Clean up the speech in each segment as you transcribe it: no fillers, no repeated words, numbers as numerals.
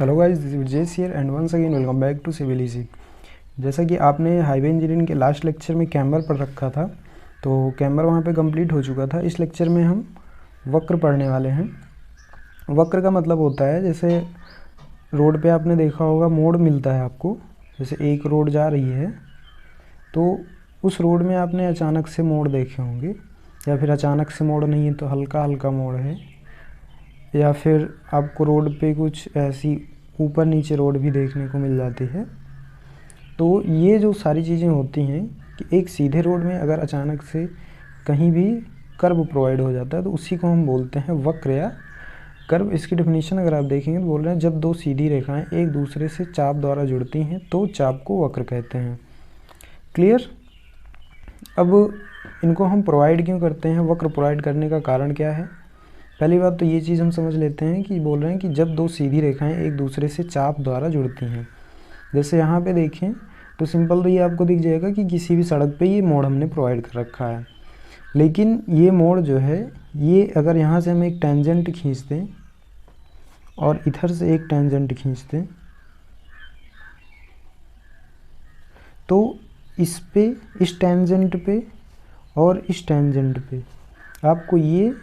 Hello guys, this is Vijesh here and once again welcome back to civil easy. जैसा कि आपने highway engineering के last lecture में camber पढ़ रखा था, तो कैम्बर वहाँ पे कंप्लीट हो चुका था। इस लेक्चर में हम वक्र पढ़ने वाले हैं। वक्र का मतलब होता है, जैसे रोड पे आपने देखा होगा मोड़ मिलता है आपको। जैसे एक रोड जा रही है तो उस रोड में आपने अचानक से मोड़ देखे होंगे, या फिर अचानक से मोड़ नहीं है तो हल्का हल्का मोड़ है, या फिर आपको रोड पे कुछ ऐसी ऊपर नीचे रोड भी देखने को मिल जाती है। तो ये जो सारी चीज़ें होती हैं कि एक सीधे रोड में अगर अचानक से कहीं भी कर्व प्रोवाइड हो जाता है तो उसी को हम बोलते हैं वक्र या कर्व। इसकी डेफिनेशन अगर आप देखेंगे तो बोल रहे हैं, जब दो सीधी रेखाएं एक दूसरे से चाप द्वारा जुड़ती हैं तो चाप को वक्र कहते हैं। क्लियर। अब इनको हम प्रोवाइड क्यों करते हैं, वक्र प्रोवाइड करने का कारण क्या है। पहली बात तो ये चीज़ हम समझ लेते हैं कि बोल रहे हैं कि जब दो सीधी रेखाएं एक दूसरे से चाप द्वारा जुड़ती हैं। जैसे यहाँ पे देखें तो सिंपल तो ये आपको दिख जाएगा कि किसी भी सड़क पे ये मोड़ हमने प्रोवाइड कर रखा है, लेकिन ये मोड़ जो है, ये अगर यहाँ से हम एक टेंजेंट खींच दें और इधर से एक टेंजेंट खींच दें तो इस पे, इस टेंजेंट पे और इस टेंजेंट पे आपको ये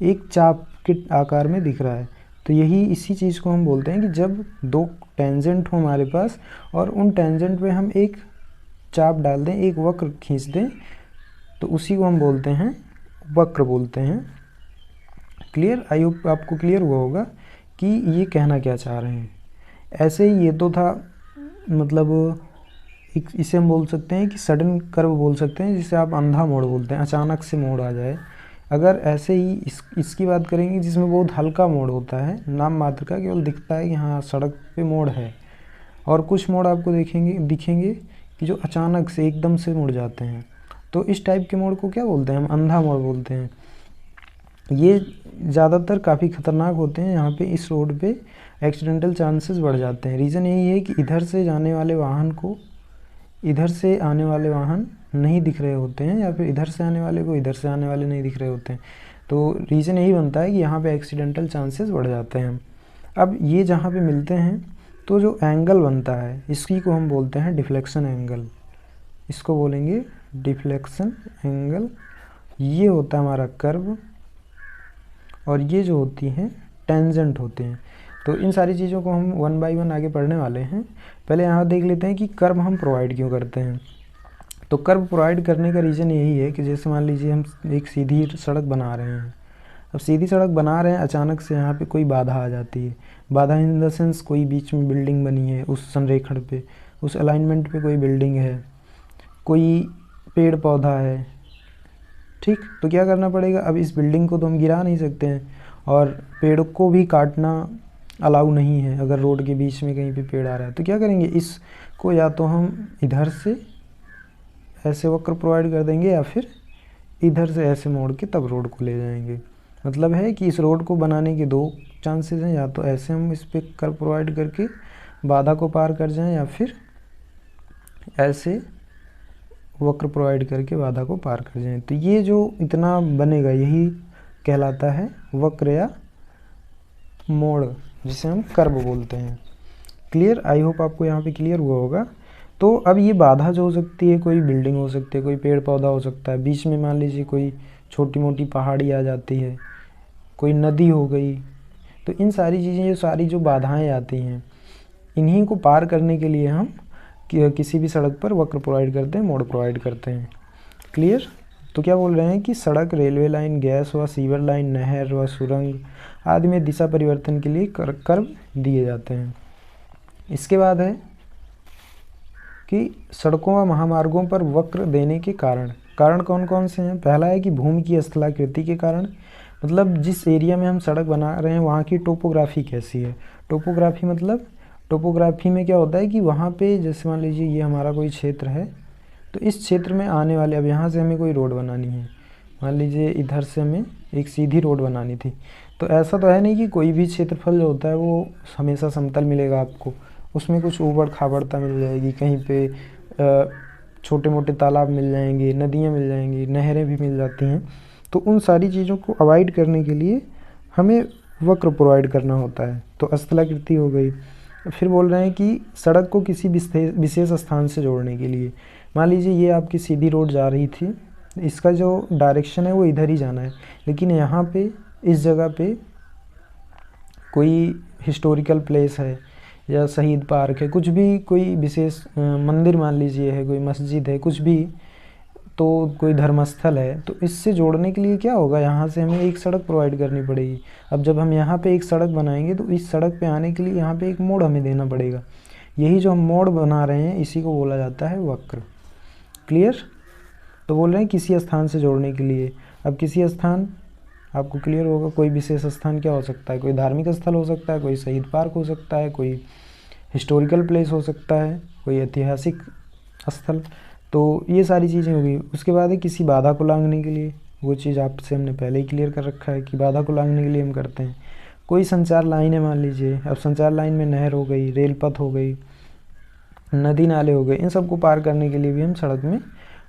एक चाप के आकार में दिख रहा है। तो यही इसी चीज़ को हम बोलते हैं कि जब दो टेंजेंट हो हमारे पास और उन टेंजेंट पे हम एक चाप डाल दें, एक वक्र खींच दें, तो उसी को हम बोलते हैं वक्र बोलते हैं। क्लियर। आई होप आपको क्लियर हुआ होगा कि ये कहना क्या चाह रहे हैं। ऐसे ही ये तो था, मतलब इसे हम बोल सकते हैं कि सडन कर्व बोल सकते हैं, जिसे आप अंधा मोड़ बोलते हैं, अचानक से मोड़ आ जाए। अगर ऐसे ही इसकी बात करेंगे जिसमें बहुत हल्का मोड़ होता है, नाम मात्र का, केवल दिखता है कि हाँ सड़क पे मोड़ है, और कुछ मोड़ आपको दिखेंगे कि जो अचानक से एकदम से मुड़ जाते हैं। तो इस टाइप के मोड़ को क्या बोलते हैं, हम अंधा मोड़ बोलते हैं। ये ज़्यादातर काफ़ी ख़तरनाक होते हैं। यहाँ पे इस रोड पे एक्सीडेंटल चांसेस बढ़ जाते हैं। रीज़न यही है कि इधर से जाने वाले वाहन को इधर से आने वाले वाहन नहीं दिख रहे होते हैं, या फिर इधर से आने वाले को इधर से आने वाले नहीं दिख रहे होते हैं। तो रीज़न यही बनता है कि यहाँ पे एक्सीडेंटल चांसेस बढ़ जाते हैं। अब ये जहाँ पे मिलते हैं तो जो एंगल बनता है इसी को हम बोलते हैं डिफ्लेक्शन एंगल। इसको बोलेंगे डिफ्लेक्शन एंगल। ये होता है हमारा कर्व, और ये जो होती हैं टेंजेंट होते हैं। तो इन सारी चीज़ों को हम वन बाय वन आगे पढ़ने वाले हैं। पहले यहाँ देख लेते हैं कि कर्व हम प्रोवाइड क्यों करते हैं। तो कर्व प्रोवाइड करने का रीज़न यही है कि जैसे मान लीजिए हम एक सीधी सड़क बना रहे हैं। अब सीधी सड़क बना रहे हैं, अचानक से यहाँ पे कोई बाधा आ जाती है। बाधा इन द सेंस कोई बीच में बिल्डिंग बनी है, उस संरेखण पे, उस अलाइनमेंट पे कोई बिल्डिंग है, कोई पेड़ पौधा है, ठीक। तो क्या करना पड़ेगा, अब इस बिल्डिंग को तो हम गिरा नहीं सकते हैं, और पेड़ को भी काटना अलाउ नहीं है। अगर रोड के बीच में कहीं पे पेड़ आ रहा है तो क्या करेंगे, इसको या तो हम इधर से ऐसे वक्र प्रोवाइड कर देंगे, या फिर इधर से ऐसे मोड़ के तब रोड को ले जाएंगे। मतलब है कि इस रोड को बनाने के दो चांसेस हैं, या तो ऐसे हम इस पर कर्व प्रोवाइड करके बाधा को पार कर जाएं, या फिर ऐसे वक्र प्रोवाइड करके बाधा को पार कर जाएं। तो ये जो इतना बनेगा यही कहलाता है वक्र या मोड़, जिसे हम कर्व बोलते हैं। क्लियर। आई होप आपको यहाँ पे क्लियर हुआ होगा। तो अब ये बाधा जो हो सकती है, कोई बिल्डिंग हो सकती है, कोई पेड़ पौधा हो सकता है, बीच में मान लीजिए कोई छोटी मोटी पहाड़ी आ जाती है, कोई नदी हो गई। तो इन सारी चीज़ें, ये सारी जो बाधाएं आती हैं, इन्हीं को पार करने के लिए हम किसी भी सड़क पर वक्र प्रोवाइड करते हैं, मोड़ प्रोवाइड करते हैं। क्लियर। तो क्या बोल रहे हैं कि सड़क, रेलवे लाइन, गैस व सीवर लाइन, नहर व सुरंग आदि में दिशा परिवर्तन के लिए कर्व दिए जाते हैं। इसके बाद है कि सड़कों व महामार्गों पर वक्र देने के कारण कौन कौन से हैं। पहला है कि भूमि की स्थलाकृति के कारण, मतलब जिस एरिया में हम सड़क बना रहे हैं वहाँ की टोपोग्राफी कैसी है। टोपोग्राफी मतलब, टोपोग्राफी में क्या होता है कि वहाँ पे जैसे मान लीजिए ये हमारा कोई क्षेत्र है, तो इस क्षेत्र में आने वाले, अब यहाँ से हमें कोई रोड बनानी है, मान लीजिए इधर से हमें एक सीधी रोड बनानी थी। तो ऐसा तो है नहीं कि कोई भी क्षेत्रफल जो होता है वो हमेशा समतल मिलेगा आपको, उसमें कुछ ऊबड़ खाबड़ता मिल जाएगी, कहीं पे छोटे मोटे तालाब मिल जाएंगे, नदियाँ मिल जाएंगी, नहरें भी मिल जाती हैं। तो उन सारी चीज़ों को अवॉइड करने के लिए हमें वक्र प्रोवाइड करना होता है। तो अस्थलाकृति हो गई। फिर बोल रहे हैं कि सड़क को किसी विशेष स्थान से जोड़ने के लिए, मान लीजिए ये आपकी सीधी रोड जा रही थी, इसका जो डायरेक्शन है वो इधर ही जाना है, लेकिन यहाँ पे इस जगह पे कोई हिस्टोरिकल प्लेस है या शहीद पार्क है, कुछ भी कोई विशेष मंदिर मान लीजिए है, कोई मस्जिद है, कुछ भी, तो कोई धर्मस्थल है, तो इससे जोड़ने के लिए क्या होगा, यहाँ से हमें एक सड़क प्रोवाइड करनी पड़ेगी। अब जब हम यहाँ पे एक सड़क बनाएंगे तो इस सड़क पे आने के लिए यहाँ पे एक मोड़ हमें देना पड़ेगा। यही जो हम मोड़ बना रहे हैं इसी को बोला जाता है वक्र। क्लियर? तो बोल रहे हैं किसी स्थान से जोड़ने के लिए। अब किसी स्थान आपको क्लियर होगा, कोई विशेष स्थान क्या हो सकता है, कोई धार्मिक स्थल हो सकता है, कोई शहीद पार्क हो सकता है, कोई हिस्टोरिकल प्लेस हो सकता है, कोई ऐतिहासिक स्थल। तो ये सारी चीज़ें हो गई। उसके बाद है किसी बाधा को लांघने के लिए, वो चीज़ आपसे हमने पहले ही क्लियर कर रखा है कि बाधा को लांघने के लिए हम करते हैं। कोई संचार लाइन है मान लीजिए, अब संचार लाइन में नहर हो गई, रेल पथ हो गई, नदी नाले हो गए, इन सबको पार करने के लिए भी हम सड़क में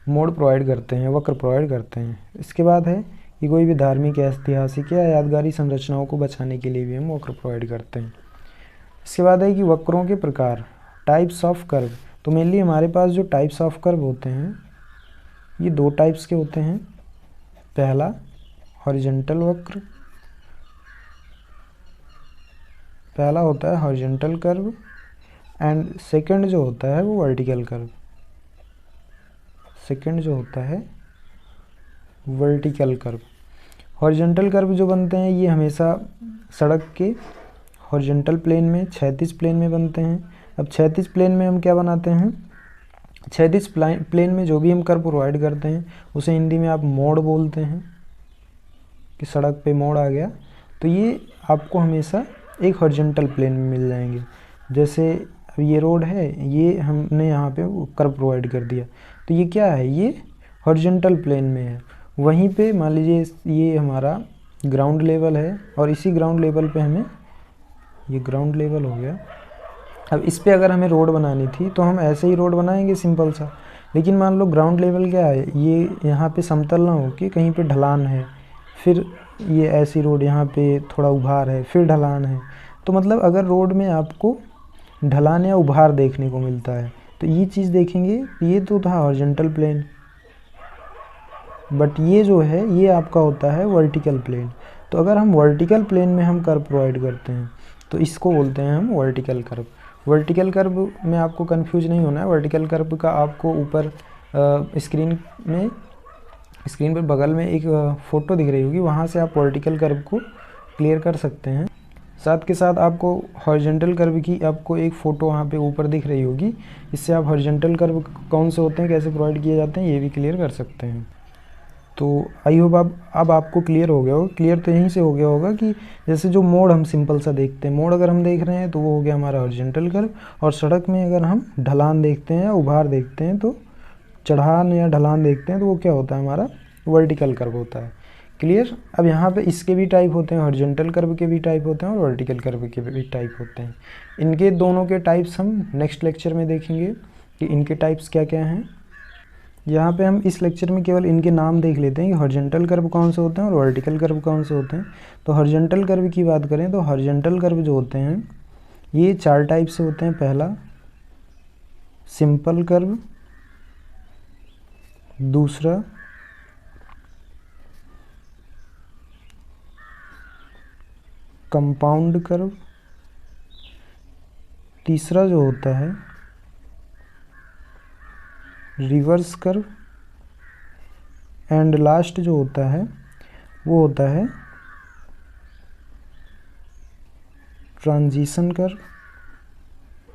मोड़ प्रोवाइड करते हैं, वक्र प्रोवाइड करते हैं। इसके बाद है कि कोई भी धार्मिक, ऐतिहासिक या यादगारी संरचनाओं को बचाने के लिए भी हम वक्र प्रोवाइड करते हैं। इसके बाद है कि वक्रों के प्रकार, टाइप्स ऑफ कर्व। तो मेनली हमारे पास जो टाइप्स ऑफ कर्व होते हैं ये दो टाइप्स के होते हैं। पहला हॉरिजॉन्टल वक्र, पहला होता है हॉरिजॉन्टल कर्व, एंड सेकंड जो होता है वो वर्टिकल कर्व। सेकंड जो होता है वर्टिकल कर्व। हॉरिजॉन्टल कर्व जो बनते हैं ये हमेशा सड़क के हॉरिजॉन्टल प्लेन में, क्षैतिज प्लेन में बनते हैं। अब क्षैतिज प्लेन में हम क्या बनाते हैं, क्षैतिज प्लेन में जो भी हम कर्व प्रोवाइड करते हैं उसे हिंदी में आप मोड़ बोलते हैं, कि सड़क पे मोड़ आ गया, तो ये आपको हमेशा एक हॉरिजॉन्टल प्लेन में मिल जाएंगे। जैसे अब ये रोड है, ये हमने यहाँ पे कर्व प्रोवाइड कर दिया, तो ये क्या है, ये हॉरिजॉन्टल प्लेन में है। वहीं पे मान लीजिए ये हमारा ग्राउंड लेवल है, और इसी ग्राउंड लेवल पे हमें, ये ग्राउंड लेवल हो गया, अब इस पे अगर हमें रोड बनानी थी तो हम ऐसे ही रोड बनाएंगे सिंपल सा। लेकिन मान लो ग्राउंड लेवल क्या है, ये यहाँ पे समतल ना हो के कहीं पे ढलान है, फिर ये ऐसी रोड यहाँ पे थोड़ा उभार है, फिर ढलान है, तो मतलब अगर रोड में आपको ढलान या उभार देखने को मिलता है तो ये चीज़ देखेंगे, ये तो था हॉरिजॉन्टल प्लेन, बट ये जो है ये आपका होता है वर्टिकल प्लेन। तो अगर हम वर्टिकल प्लेन में हम कर्व प्रोवाइड करते हैं तो इसको बोलते हैं हम वर्टिकल कर्व। वर्टिकल कर्व में आपको कंफ्यूज नहीं होना है। वर्टिकल कर्व का आपको ऊपर स्क्रीन पर बगल में एक फ़ोटो दिख रही होगी, वहाँ से आप वर्टिकल कर्व को क्लियर कर सकते हैं। साथ के साथ आपको हॉरिजॉन्टल कर्व की आपको एक फ़ोटो वहाँ पे ऊपर दिख रही होगी, इससे आप हॉरिजॉन्टल कर्व कौन से होते हैं, कैसे प्रोवाइड किए जाते हैं, ये भी क्लियर कर सकते हैं। तो आई होप अब आपको क्लियर हो गया होगा। क्लियर तो यहीं से हो गया होगा कि जैसे जो मोड़ हम सिंपल सा देखते हैं, मोड़ अगर हम देख रहे हैं तो वो हो गया हमारा हॉरिजॉन्टल कर्व, और सड़क में अगर हम ढलान देखते हैं या उभार देखते हैं, तो चढ़ान या ढलान देखते हैं, तो वो क्या होता है, हमारा वर्टिकल कर्व होता है। क्लियर? अब यहाँ पे इसके भी टाइप होते हैं, हॉरिजॉन्टल कर्व के भी टाइप होते हैं और वर्टिकल कर्व के भी टाइप होते हैं। इनके दोनों के टाइप्स हम नेक्स्ट लेक्चर में देखेंगे कि इनके टाइप्स क्या क्या हैं। यहाँ पे हम इस लेक्चर में केवल इनके नाम देख लेते हैं कि हॉरिजॉन्टल कर्व कौन से होते हैं और वर्टिकल कर्व कौन से होते हैं। तो हॉरिजॉन्टल कर्व की बात करें तो हॉरिजॉन्टल कर्व जो होते हैं ये 4 टाइप से होते हैं। पहला सिंपल कर्व, दूसरा कंपाउंड कर्व, तीसरा जो होता है रिवर्स कर्व, एंड लास्ट जो होता है वो होता है ट्रांजिशन कर्व।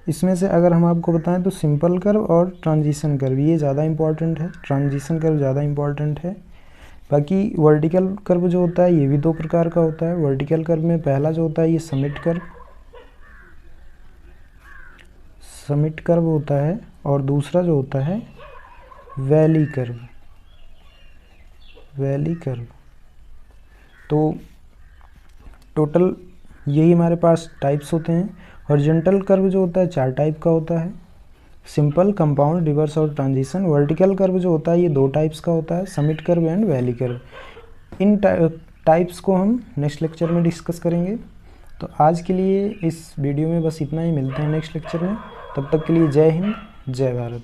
इसमें से अगर हम आपको बताएं तो सिंपल कर्व और ट्रांजिशन कर्व ये ज़्यादा इम्पॉर्टेंट है, ट्रांजिशन कर्व ज़्यादा इम्पॉर्टेंट है। बाकी वर्टिकल कर्व जो होता है ये भी 2 प्रकार का होता है। वर्टिकल कर्व में पहला जो होता है ये समिट कर्व होता है, और दूसरा जो होता है वैली कर्व। तो टोटल यही हमारे पास टाइप्स होते हैं। हॉरिजॉन्टल कर्व जो होता है 4 टाइप का होता है, सिंपल, कंपाउंड, रिवर्स और ट्रांजिशन। वर्टिकल कर्व जो होता है ये 2 टाइप्स का होता है, summit curve and valley curve. In types को हम नेक्स्ट लेक्चर में डिस्कस करेंगे। तो आज के लिए इस वीडियो में बस इतना ही, मिलते हैं नेक्स्ट लेक्चर में। तब तक के लिए जय हिंद, जय भारत।